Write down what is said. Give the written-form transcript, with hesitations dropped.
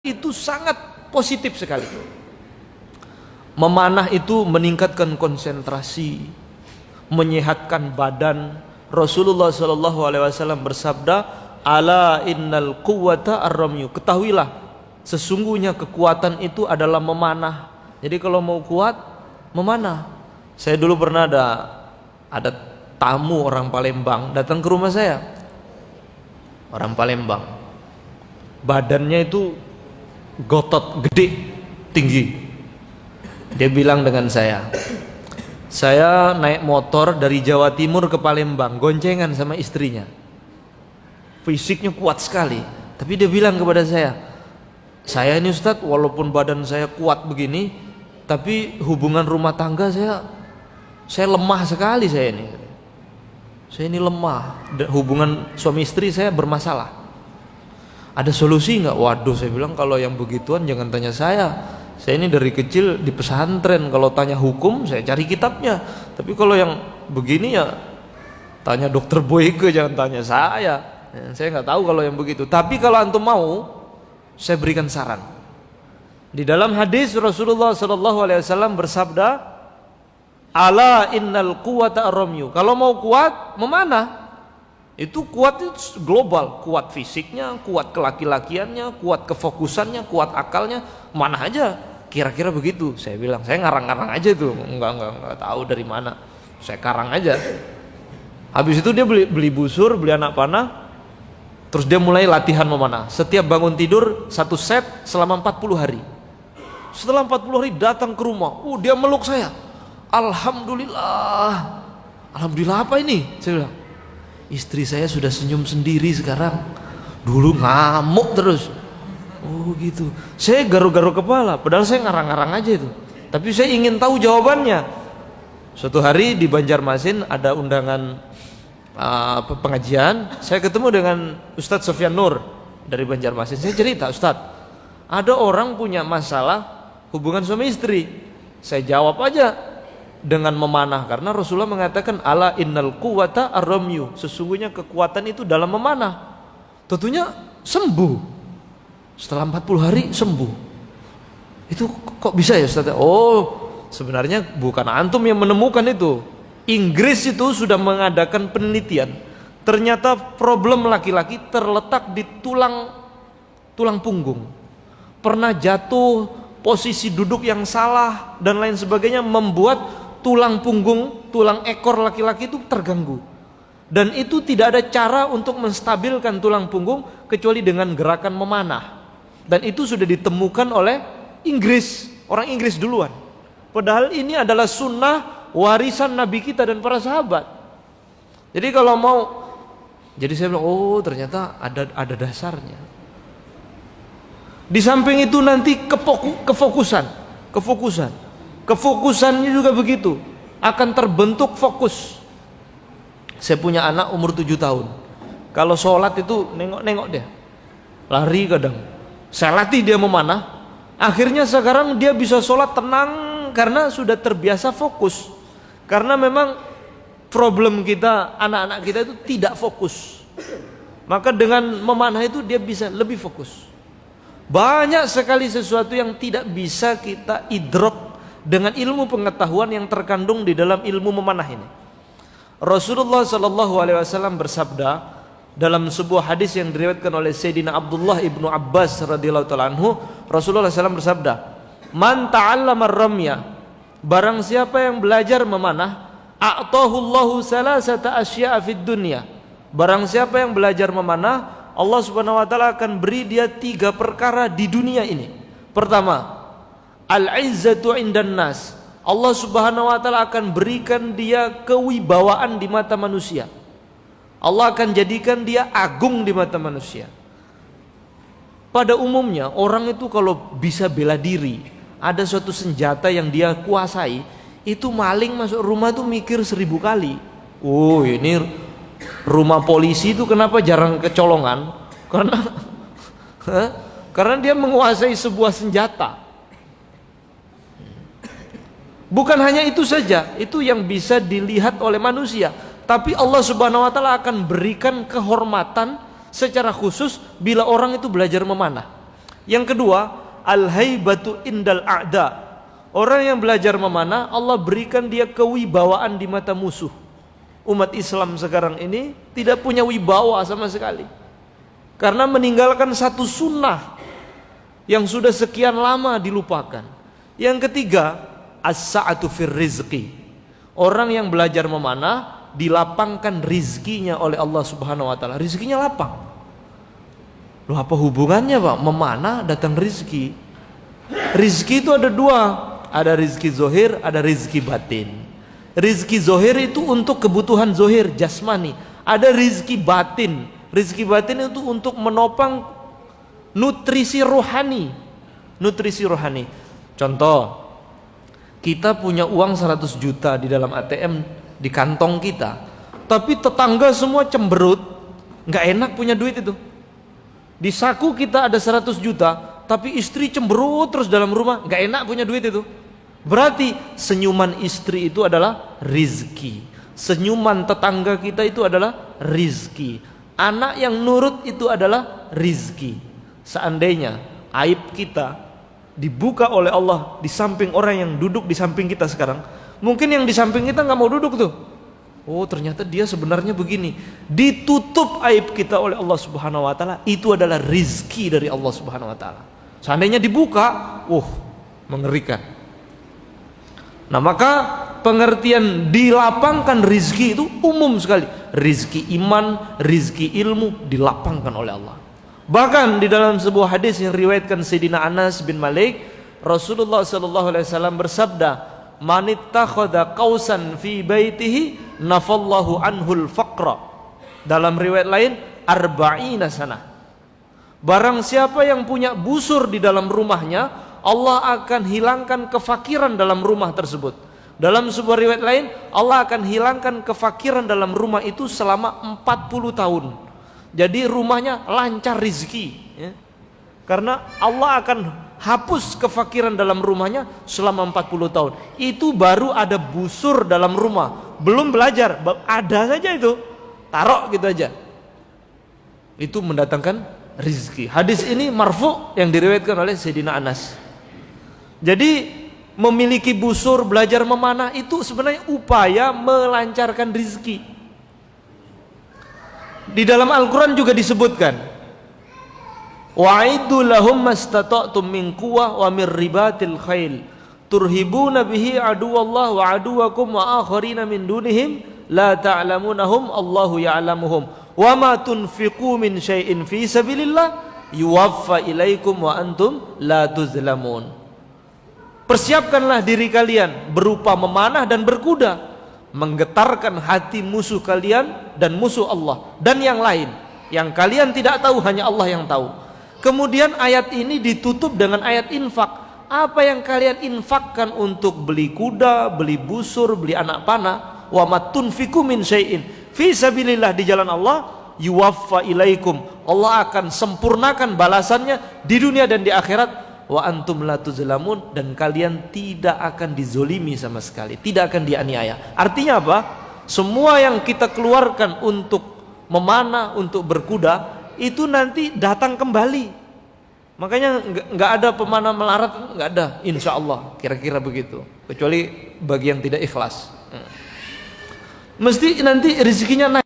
itu sangat positif sekali. Memanah itu meningkatkan konsentrasi, menyehatkan badan. Rasulullah SAW bersabda, ala innal quwwata ar-ramyu. Ketahuilah, sesungguhnya kekuatan itu adalah memanah. Jadi kalau mau kuat, memanah. Saya dulu pernah ada tamu orang Palembang datang ke rumah saya. Orang Palembang, badannya itu gotot, gede, tinggi. Dia bilang dengan saya naik motor dari Jawa Timur ke Palembang, goncengan sama istrinya. Fisiknya kuat sekali. Tapi dia bilang kepada saya ini Ustadz, walaupun badan saya kuat begini, tapi hubungan rumah tangga saya lemah sekali saya ini. Saya ini lemah, hubungan suami istri saya bermasalah. Ada solusi nggak? Waduh, saya bilang kalau yang begituan jangan tanya saya. Saya ini dari kecil di pesantren, kalau tanya hukum saya cari kitabnya. Tapi kalau yang begini ya tanya dokter Boyke, jangan tanya saya. Saya nggak tahu kalau yang begitu. Tapi kalau antum mau, saya berikan saran. Di dalam hadis Rasulullah SAW bersabda, ala innal quwwata ar-ramyu. Kalau mau kuat, memanah. Itu kuat itu global, kuat fisiknya, kuat kelaki-lakiannya, kuat kefokusannya, kuat akalnya, mana aja. Kira-kira begitu. Saya bilang, saya ngarang-ngarang aja tuh, enggak tahu dari mana. Saya karang aja. Habis itu dia beli busur, beli anak panah, terus dia mulai latihan memanah. Setiap bangun tidur 1 set selama 40 hari. Setelah 40 hari datang ke rumah, dia meluk saya. Alhamdulillah. Alhamdulillah apa ini? Saya bilang, istri saya sudah senyum sendiri sekarang. Dulu ngamuk terus. Oh gitu. Saya garu-garu kepala, padahal saya ngarang-ngarang aja itu. Tapi saya ingin tahu jawabannya. Suatu hari di Banjarmasin ada undangan pengajian. Saya ketemu dengan Ustadz Sofyan Nur dari Banjarmasin. Saya cerita, Ustadz, ada orang punya masalah hubungan suami istri. Saya jawab aja dengan memanah, karena Rasulullah mengatakan ala innal quwwata ar-ramyu, sesungguhnya kekuatan itu dalam memanah. Tentunya sembuh. Setelah 40 hari sembuh. Itu kok bisa ya Ustaz? Oh, sebenarnya bukan antum yang menemukan itu. Inggris itu sudah mengadakan penelitian. Ternyata problem laki-laki terletak di tulang punggung. Pernah jatuh, posisi duduk yang salah dan lain sebagainya membuat tulang punggung, tulang ekor laki-laki itu terganggu. Dan itu tidak ada cara untuk menstabilkan tulang punggung kecuali dengan gerakan memanah. Dan itu sudah ditemukan oleh Inggris, orang Inggris duluan. Padahal ini adalah sunnah warisan Nabi kita dan para sahabat. Jadi kalau mau, jadi saya bilang, oh ternyata ada dasarnya. Di samping itu nanti Kefokusannya juga begitu, akan terbentuk fokus. Saya punya anak umur 7 tahun. Kalau sholat itu nengok-nengok dia, lari kadang. Saya latih dia memanah. Akhirnya sekarang dia bisa sholat tenang karena sudah terbiasa fokus. Karena memang problem kita, anak-anak kita itu tidak fokus. Maka dengan memanah itu dia bisa lebih fokus. Banyak sekali sesuatu yang tidak bisa kita idrok dengan ilmu pengetahuan yang terkandung di dalam ilmu memanah ini. Rasulullah SAW bersabda dalam sebuah hadis yang diriwayatkan oleh Sayyidina Abdullah ibnu Abbas radhiyallahu ta'ala anhu, Rasulullah SAW bersabda, man ta'allama ar-ramya, barang siapa yang belajar memanah, a'tahullahu salasata asya'a fid dunya, barang siapa yang belajar memanah, Allah Subhanahu wa taala akan beri dia 3 perkara di dunia ini. Pertama, al-izzatu indan nas. Allah Subhanahu wa taala akan berikan dia kewibawaan di mata manusia. Allah akan jadikan dia agung di mata manusia. Pada umumnya orang itu kalau bisa bela diri, ada suatu senjata yang dia kuasai, itu maling masuk rumah itu mikir 1000 kali. Oh, ini rumah polisi itu kenapa jarang kecolongan? Karena dia menguasai sebuah senjata. Bukan hanya itu saja, itu yang bisa dilihat oleh manusia, tapi Allah Subhanahu wa taala akan berikan kehormatan secara khusus bila orang itu belajar memanah. Yang kedua, al-haibatu indal a'da. Orang yang belajar memanah, Allah berikan dia kewibawaan di mata musuh. Umat Islam sekarang ini tidak punya wibawa sama sekali, karena meninggalkan satu sunnah yang sudah sekian lama dilupakan. Yang ketiga, as-sa'atu fir rizqi. Orang yang belajar memanah dilapangkan rizkinya oleh Allah Subhanahu wa taala. Rizkinya lapang. Loh, apa hubungannya, Pak? Memanah datang rizki. Rizki itu ada dua, ada rizki zohir, ada rizki batin. Rizki zohir itu untuk kebutuhan zohir, jasmani. Ada rizki batin. Rizki batin itu untuk menopang nutrisi rohani. Nutrisi rohani. Contoh, kita punya uang 100 juta di dalam ATM di kantong kita, tapi tetangga semua cemberut, nggak enak punya duit itu. Di saku kita ada 100 juta, tapi istri cemberut terus dalam rumah, nggak enak punya duit itu. Berarti senyuman istri itu adalah rizki, senyuman tetangga kita itu adalah rizki, anak yang nurut itu adalah rizki. Seandainya aib kita dibuka oleh Allah di samping orang yang duduk di samping kita sekarang, mungkin yang di samping kita nggak mau duduk tuh. Oh, ternyata dia sebenarnya begini. Ditutup aib kita oleh Allah Subhanahu wa taala, itu adalah rizki dari Allah Subhanahu wa taala. Seandainya dibuka, mengerikan. Nah, maka pengertian dilapangkan rizki itu umum sekali. Rizki iman, rizki ilmu dilapangkan oleh Allah. Bahkan di dalam sebuah hadis yang riwayatkan Sayyidina Anas bin Malik, Rasulullah SAW bersabda, "Man ittakhadha qausan fi baitihi nafallahu anhul faqra." Dalam riwayat lain, arba'ina sanah. Barang siapa yang punya busur di dalam rumahnya, Allah akan hilangkan kefakiran dalam rumah tersebut. Dalam sebuah riwayat lain, Allah akan hilangkan kefakiran dalam rumah itu selama 40 tahun. Jadi rumahnya lancar rizki, ya. Karena Allah akan hapus kefakiran dalam rumahnya selama 40 tahun. Itu baru ada busur dalam rumah, belum belajar, ada saja itu, taruh gitu aja. Itu mendatangkan rizki. Hadis ini marfu yang diriwayatkan oleh Sayyidina Anas. Jadi memiliki busur, belajar memanah itu sebenarnya upaya melancarkan rizki. Di dalam Al-Quran juga disebutkan, wa'iddu lahum mastata'tum min quwwah wa min ribatil khail turhibuna bihi aduwallah wa aduwakum wa akharina min dunihim la ta'lamunahum Allahu ya'lamuhum wa ma tunfiqu min syai'in fi sabilillah yuwaffa ilaikum wa antum la tuzlamun. Persiapkanlah diri kalian berupa memanah dan berkuda, menggetarkan hati musuh kalian dan musuh Allah dan yang lain yang kalian tidak tahu, hanya Allah yang tahu. Kemudian ayat ini ditutup dengan ayat infak. Apa yang kalian infakkan untuk beli kuda, beli busur, beli anak panah, wa matunfiku min syai'in fi sabilillah, di jalan Allah, yuwaffa ilaikum, Allah akan sempurnakan balasannya di dunia dan di akhirat, wa antum la tuzlamun, dan kalian tidak akan dizolimi sama sekali, tidak akan dianiaya. Artinya apa? Semua yang kita keluarkan untuk memanah, untuk berkuda, itu nanti datang kembali. Makanya nggak ada pemanah melarat, nggak ada, insya Allah, kira-kira begitu. Kecuali bagi yang tidak ikhlas, mesti nanti rezekinya naik.